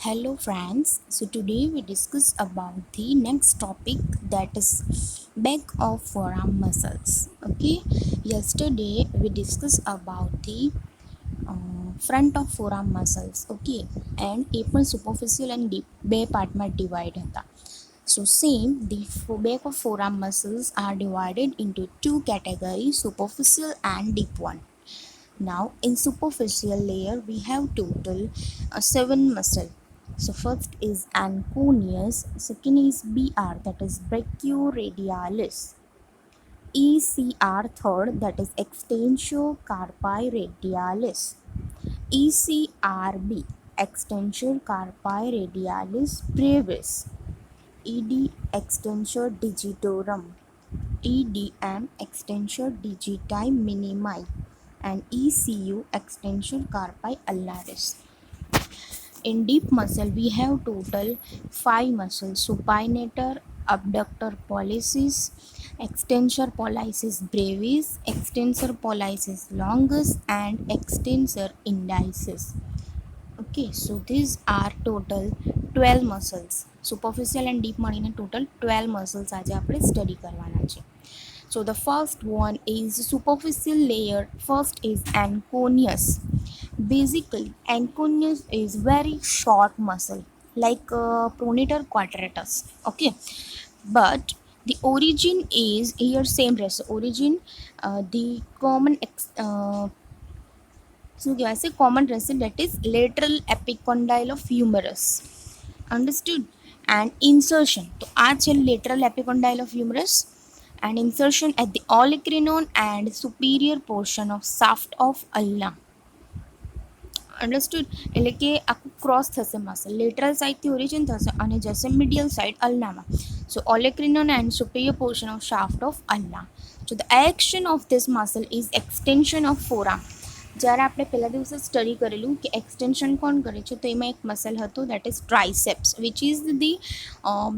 Hello friends, so today we discuss about the next topic, that is back of forearm muscles. Okay, yesterday we discussed about the front of forearm muscles. Okay, and એ પણ superficial and deep બે પાર્ટમાં divide હતા. So same, the back of forearm muscles are divided into two categories, superficial and deep one. Now in superficial layer we have total seven muscle. So first is anconeus, second is BR, that is brachioradialis, ECR third, that is extensio carpi radialis, ECRB extensor carpi radialis brevis, ED extensor digitorum, EDM extensor digiti minimi, and ECU extensor carpi ulnaris. In deep muscle, we have total 5 muscles: supinator, abductor pollicis, extensor pollicis brevis, extensor pollicis longus, and extensor indicis. Okay, so these are total 12 muscles. Superficial and deep મળીને total 12 muscles આજે આપણે study કરવાના છે. So the first one is superficial layer. First is anconeus. Basically, anconeus is very short muscle like pronator quadratus. Okay, but the origin is here same rest. Origin the common so I say common resin, that is lateral epicondyle of humerus. Understood? And insertion. So આ છે lateral epicondyle of humerus and insertion at the olecranon and superior portion of shaft of ulna. Understood એટલે કે આખું cross થશે muscle, lateral સાઇડથી origin થશે અને જશે medial side અલ્નામાં. So olecranon and superior portion of shaft of ulna. So the action of this muscle is extension of forearm. જ્યારે આપણે પહેલા દિવસે સ્ટડી કરેલું કે એક્સટેન્શન કોણ કરે છે, તો એમાં એક મસલ હતો, that is triceps, which is the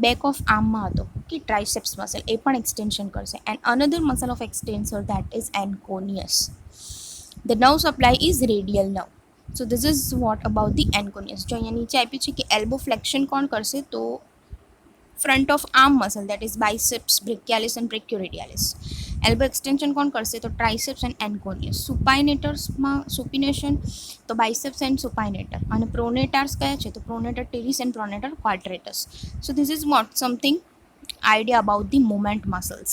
back of આર્મમાં હતો કે ટ્રાઇસેપ્સ મસલ, એ પણ એક્સટેન્શન કરશે. And another muscle of extensor, that is anconeus. The nerve supply is radial nerve. So this is what about the anconeus. જો અહીંયા નીચે આપ્યું છે કે એલ્બો ફ્લેક્શન કોણ કરશે, તો front of arm muscle, that is biceps brachialis and brachioradialis. Elbow extension કોણ કરશે, તો ટ્રાઇસેપ્સ એન્ડ એન્કોનિયસ. સુપાઇનેટર્સમાં સુપિનેશન તો બાઇસેપ્સ એન્ડ સુપાઇનેટર, અને પ્રોનેટાર્સ કયા છે, તો pronator teres and pronator quadratus. So this is what something idea about the movement muscles.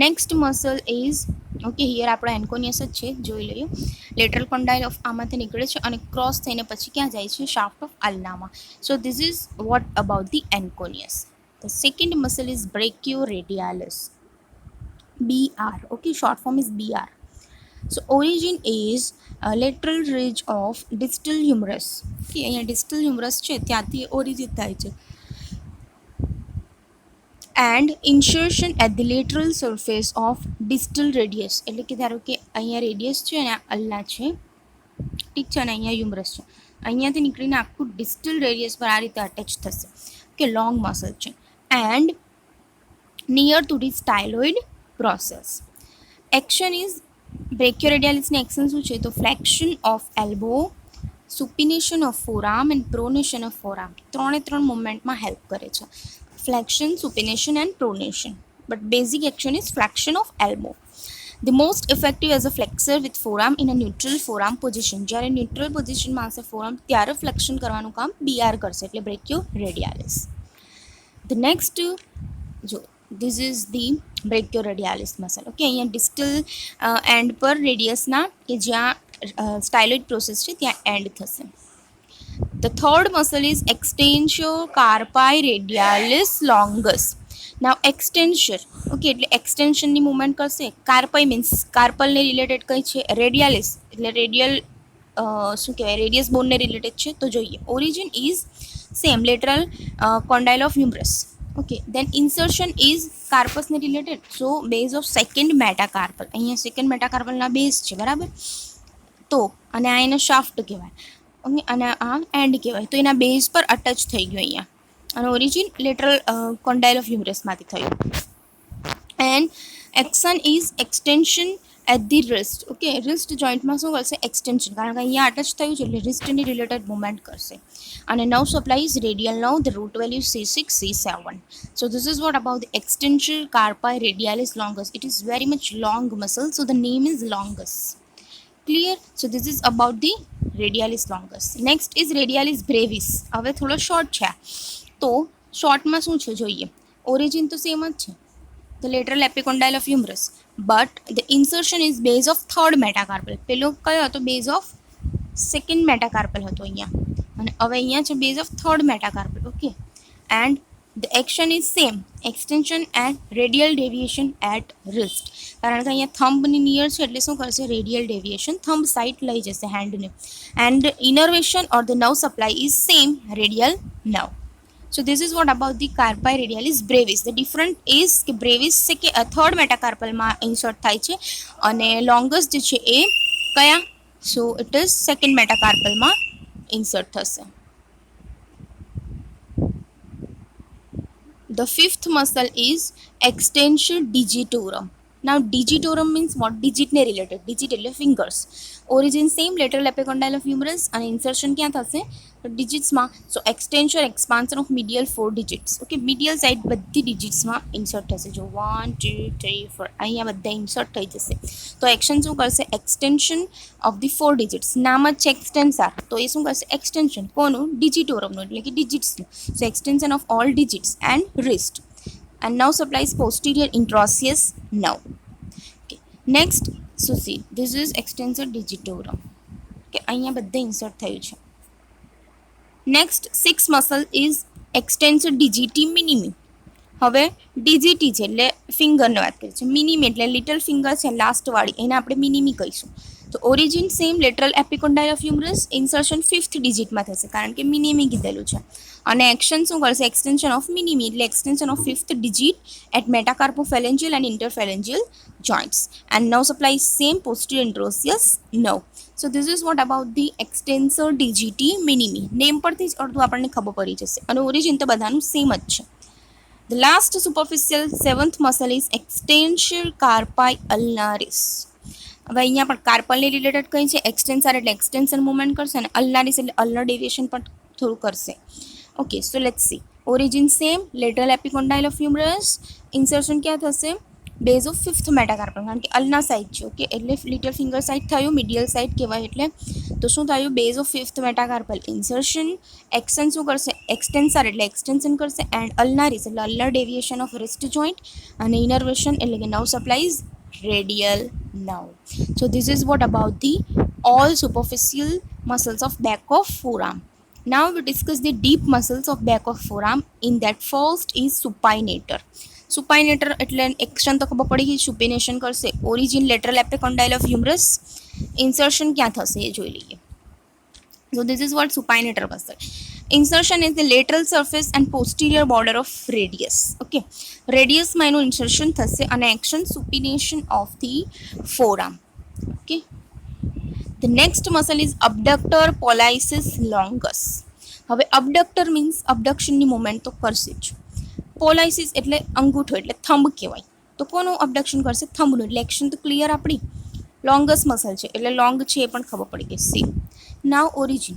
Next muscle is, okay, here આપણો એન્કોનિયસ જ છે, જોઈ લઈએ. લેટરલ કોન્ડાઇલ ઓફ આમાંથી નીકળે છે અને ક્રોસ થઈને પછી ક્યાં જાય છે, શાફ્ટ ઓફ અલ્નામાં. So this is what about the anconeus. The second muscle is brachioradialis, BR. Okay, short form is BR. So origin is lateral ridge of distal humerus. Okay, અહીંયા distal humerus છે ત્યાંથી origin થાય છે. And insertion at the lateral surface of distal radius. એટલે કે ધારો કે અહીંયા રેડિયસ છે અને અલ્ના છે, ઠીક છે, અને અહીંયા હ્યુમરસ છે. અહીંયાથી નીકળીને આખું ડિસ્ટલ રેડિયસ પર આ રીતે અટેચ થશે કે લોંગ મસલ છે. And near to the styloid process. Action is બ્રેકિયોરેડિયાલિસની એક્શન શું છે, તો flexion of elbow, supination of forearm and pronation of forearm. ત્રણે ત્રણ મુવમેન્ટમાં હેલ્પ કરે છે. Flexion, supination and pronation, but basic action is flexion of elbow. The most effective as a flexor with forearm in a neutral forearm position. જ્યારે neutral પોઝિશનમાં હશે ફોરઆર્મ ત્યારે ફ્લેક્શન કરવાનું કામ BR કરશે, એટલે brachioradialis. The next, જો this is the brachioradialis muscle. Okay, અહીંયા distal end પર રેડિયસના કે જ્યાં સ્ટાઇલોઇડ પ્રોસેસ છે ત્યાં એન્ડ થશે. The third muscle is extensor carpi radialis longus. Now extensor, okay, એટલે એક્સટેન્શનની મૂવમેન્ટ કરશે. કાર્પાઈ મીન્સ કાર્પલને રિલેટેડ કઈ છે, રેડિયાલિસ એટલે રેડિયલ શું કહેવાય, રેડિયસ બોનને રિલેટેડ છે. તો જોઈએ, origin is same lateral condyle of humerus. Okay, then insertion is કાર્પસને related, so base of second metacarpal. અહીંયા સેકન્ડ મેટાકાર્પલના બેઝ છે, બરાબર. તો અને આ એનો શાફ્ટ કહેવાય, અને આ એન્ડ કહેવાય. તો એના બેઝ પર અટેચ થઈ ગયું અહીંયા, અને ઓરિજિન લેટરલ કોન્ડાઇલ ઓફ હ્યુમરસમાંથી થયું. And action is extension at the wrist. Okay, wrist જોઈન્ટમાં શું કરશે? એક્સટેન્શન, કારણ કે અહીંયા અટેચ થયું છે એટલે રિસ્ટની રિલેટેડ મુવમેન્ટ કરશે. અને nerve supply is radial nerve, the root value C6 C7. So this is what about the extensor carpi radialis longus. It is very much long muscle, so the name is longus. Clear? So this is about the radialis longus. Next is radialis brevis. હવે થોડો short છે, તો શોર્ટમાં શું છે જોઈએ. Origin તો same જ છે, the lateral epicondyle of humerus, but the insertion is base of third metacarpal. પેલો કયો હતો? base of second metacarpal હતો અહીંયા, અને હવે અહીંયા છે base of third metacarpal. Okay, and the action is same, extension and radial deviation at wrist. કારણ કે અહીંયા થંબની નિયર છે એટલે શું કરશે? રેડિયલ ડેવિએશન, થંબ સાઇડ લઈ જશે હેન્ડને. And innervation or the nerve supply is same, radial nerve. So this is what about the carpi radialis brevis. The different is કે brevis છે કે થર્ડ મેટાકાર્પલમાં ઇન્સર્ટ થાય છે, અને લોંગેસ્ટ જે છે એ કયા? સો ઇટ ઇઝ સેકન્ડ મેટાકાર્પલમાં ઇન્સર્ટ થશે. The fifth muscle is extensor digitorum. Now digitorum means what? Digit ને related. Digit એટલે fingers. Origin same, lateral epicondyle of humerus, અને insertion ક્યાં થશે? ડિજિટ્સમાં. So extension expansion of medial 4 digits. Okay, medial side બધી ડિજિટ્સમાં insert થશે. જો 1 2 3 4 અહીંયા બધા ઇન્સર્ટ થઈ જશે. તો એક્શન શું કરશે? Extension of the 4 digits. નામ જ છે એક્સટેન્સાર, તો એ શું કરશે? એક્સટેન્શન કોનું? ડિજિટોરમનું, એટલે કે ડિજિટ્સનું. So extension of all digits and wrist. And now supplies posterior interosseous nerve. Okay, next, so see, this is extensor digitorum. Okay, અહીંયા બધા ઇન્સર્ટ થયું છે. Next six muscle is extensor digiti minimi. હવે ડિજિટી છે એટલે ફિંગરની વાત કરીએ છીએ, મિનિમી એટલે લિટલ ફિંગર છે લાસ્ટવાળી, એને આપણે મિનિમી કહીશું. તો origin same, lateral epicondyle of humerus, insertion fifth ડિજિટમાં થશે કારણ કે મિનિમી કીધેલું છે. અને એક્શન શું કરશે? એક્સટેન્શન ઓફ મિનિમી એટલે extension of fifth digit at metacarpophalangeal and interphalangeal joints. And nerve supply same, posterior interosseous nerve. So this is what about the extensor digiti minimi. Name પરથી જ અડધું આપણને ખબર પડી જશે, અને ઓરિજિન તો બધાનું સેમ જ છે. The last superficial seventh muscle is extensor carpi ulnaris. હવે અહીંયા પણ કાર્પલની રિલેટેડ કઈ છે? એક્સટેન્સર એટલે એક્સટેન્શન મૂવમેન્ટ કરશે, અને અલ્નારિસ એટલે અલ્નર ડેવિએશન પણ થોડું કરશે. Okay, so let's see. Origin same, lateral epicondyle of humerus, insertion ક્યાં થશે? બેઝ ઓફ ફિફ્થ મેટાકાર્પલ, કારણ કે અલ્ના સાઇડ છે. ઓકે, એટલે લિટલ ફિંગર સાઇડ થયું, મિડિયલ સાઇડ કહેવાય. એટલે તો શું થયું? Base of fifth metacarpal, insertion, action શું કરશે? એક્સટેન્સર એટલે એક્સટેન્શન કરશે, એન્ડ અલ્નારિસ એટલે ulnar deviation of wrist joint, અને ઇનર્વેશન એટલે કે nerve supplies radial nerve. So this is what about the all superficial muscles of back of forearm. Now we discuss the deep muscles of back of forearm. In that first is supinator. Supinator એટલે action તો ખબર પડી ગઈ, supination કરશે. Origin lateral epicondyle of humerus, insertion ક્યાં થશે એ જોઈ લઈએ. So this is what supinator muscle. Insertion is the lateral surface and posterior border of radius. Okay, radius માં એનું insertion થશે, અને action supination of the forearm. Okay, the next muscle is abductor pollicis longus. હવે abductor means abduction ની movement તો કરશે જ. પોલાઇસિસ એટલે અંગૂઠો એટલે થંબ કહેવાય, તો કોનું અબડક્શન કરશે? થંબનું. એટલે એક્શન તો ક્લિયર આપણી. લોંગસ મસલ છે એટલે લોંગ છે એ પણ ખબર પડી ગઈ. See now origin.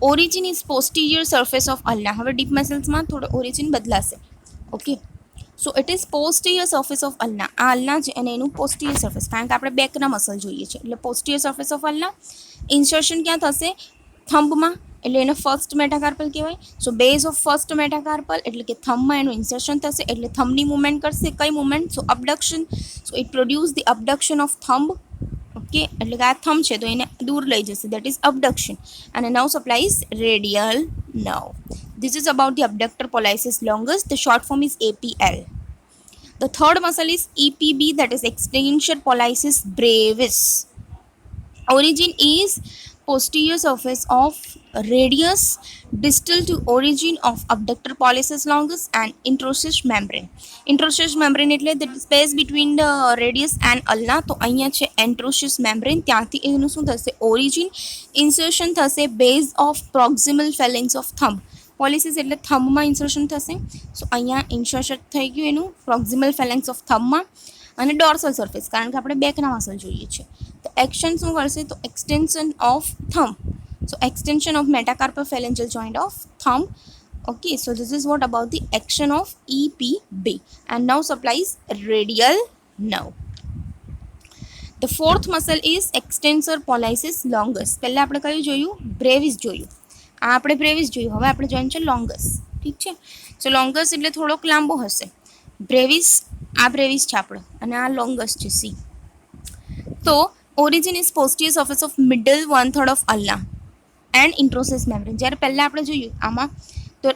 Origin is posterior surface of ulna. હવે ડીપ મસલ્સમાં થોડો ઓરિજિન બદલાશે. Okay, so it is posterior surface of ulna. આ અલ્ના છે અને એનું પોસ્ટીરિયર સરફેસ, કારણ કે આપણે બેકના મસલ જોઈએ છે એટલે પોસ્ટીરિયર સરફેસ ઓફ અલ્ના. ઇન્સર્શન ક્યાં થશે? થંબમાં, એટલે એને ફર્સ્ટ મેટાકાર્પલ કહેવાય. સો બેઝ ઓફ ફર્સ્ટ મેટાકાર્પલ એટલે કે થંબમાં એનું ઇન્સર્શન થશે, એટલે થંબની મુવમેન્ટ કરશે. કઈ movement? So abduction. So it produce the abduction of thumb. Okay, એટલે કે આ થંબ છે તો એને દૂર લઈ જશે, દેટ ઇઝ અબડક્શન. અને nerve supplies radial nerve. This is about the abductor pollicis longus. The short form is APL. The third muscle is EPB, that is extensor pollicis brevis. Origin is posterior surface of radius distal to origin of abductor pollicis longus and introsseous membrane. Introsseous membrane એટલે the space between the radius and ulna. તો અહીંયા છે introsseous membrane, ત્યાંથી એનું શું થશે? Origin. Insertion થશે base of proximal phalanx of thumb. Pollicis એટલે થંબમાં ઇન્સર્શન થશે. સો અહીંયા ઇન્સર્શન થઈ ગયું એનું પ્રોક્સિમલ ફેલેન્સ ઓફ થંબમાં, અને ડોર્સલ સરફેસ કારણ કે આપણે બેકના મસલ જોઈએ છે. તો એક્શન શું કરશે તો extension of thumb. So extension of metacarpal phalangeal joint of thumb. Okay, so this is what about the action of EPB. And now supplies radial nerve. The fourth muscle is extensor pollicis longus. પહેલા આપણે કયું જોયું Bravais જોયું. આ આપણે Bravais જોયું. હવે આપણે જોઈન છે લોંગસ. ઠીક છે. સો લોંગસ એટલે થોડોક લાંબો હશે. બ્રેવિસ આ બ્રેવિસ છે આપણો અને આ લોંગસ છે સી. તો origin is posterior surface of middle 1/3 of ulna and interosseous membrane. જ્યારે પહેલાં આપણે જોયું આમાં તો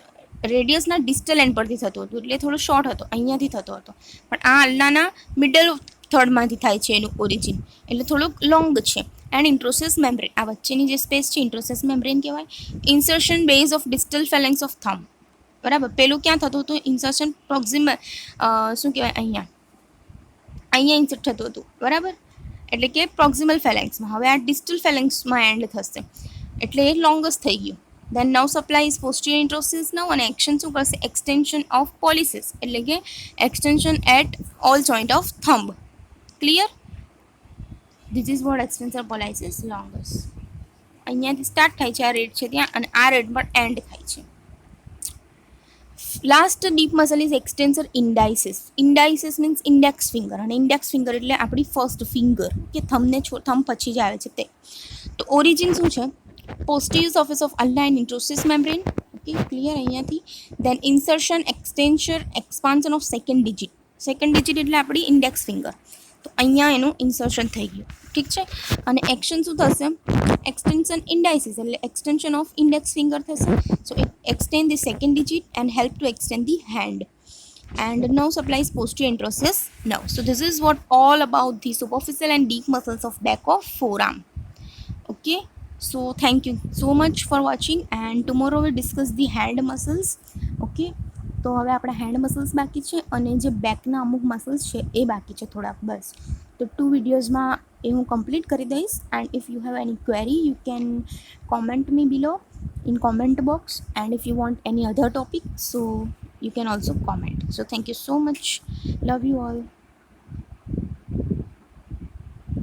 રેડિયસના ડિસ્ટલ એન્ડ પરથી થતું હતું એટલે થોડો શોર્ટ હતો અહીંયાથી થતો હતો. પણ આ અલ્નાના મિડલ થર્ડમાંથી થાય છે એનું ઓરિજિન એટલે થોડુંક લોંગ છે. એન્ડ ઇન્ટ્રોસિસ મેમ્બ્રેન આ વચ્ચેની જે સ્પેસ છે ઇન્ટ્રોસિસ મેમ્બ્રેન કહેવાય. Insertion base of distal phalanx of thumb. બરાબર પેલું ક્યાં થતું હતું ઇન્સર્શન પ્રોક્ઝિમલ શું કહેવાય અહીંયા ઇન્સર્ટ થતું હતું બરાબર એટલે કે પ્રોક્ઝિમલ ફેલેન્ક્સમાં. હવે આ ડિસ્ટલ ફેલેન્ક્સમાં એન્ડ થશે એટલે એ લોંગસ થઈ ગયું. દેન નવ સપ્લાય ઇઝ પોસ્ટિયર ઇન્ટ્રોસિસ નવ અને એક્શન શું કરશે એક્સટેન્શન ઓફ પોલિસિસ એટલે કે extension at all joint of thumb. Clear. This is what extensor pollicis longus. અહીંયાથી સ્ટાર્ટ થાય છે આ રેડ છે ત્યાં અને આ રેડ પર એન્ડ થાય છે. Last deep muscle is extensor indicis. Indicis means index finger અને ઇન્ડેક્સ ફિંગર એટલે આપણી ફર્સ્ટ ફિંગર કે થંબ પછી જ આવે છે તે. તો ઓરિજિન શું છે posterior surface of ulna and intrusive membrane. Okay, clear અહીંયાથી. then insertion extension expansion of second digit એટલે આપણી ઇન્ડેક્સ ફિંગર. તો અહીંયા એનું ઇન્સર્શન થઈ ગયું. ઠીક છે. અને એક્શન શું થશે એક્સટેન્શન ઇન્ડાઇસિસ એટલે એક્સટેન્શન ઓફ ઇન્ડેક્સ ફિંગર થશે. So it extend the second digit and help to extend the hand. And now supplies posterior introsus nerve. So this is what all about the superficial and deep muscles of back of forearm. Okay. So thank you so much for watching and tomorrow we'll discuss the hand muscles. Okay. તો હવે આપણા hand muscles બાકી છે અને જે બેકના અમુક muscles છે એ બાકી છે થોડાક બસ. તો 2 વિડીયોઝમાં એ હું કમ્પ્લીટ કરી દઈશ. And if you have any query you can comment me below in comment box, and if you want any other topic so you can also comment. So thank you so much. Love you all.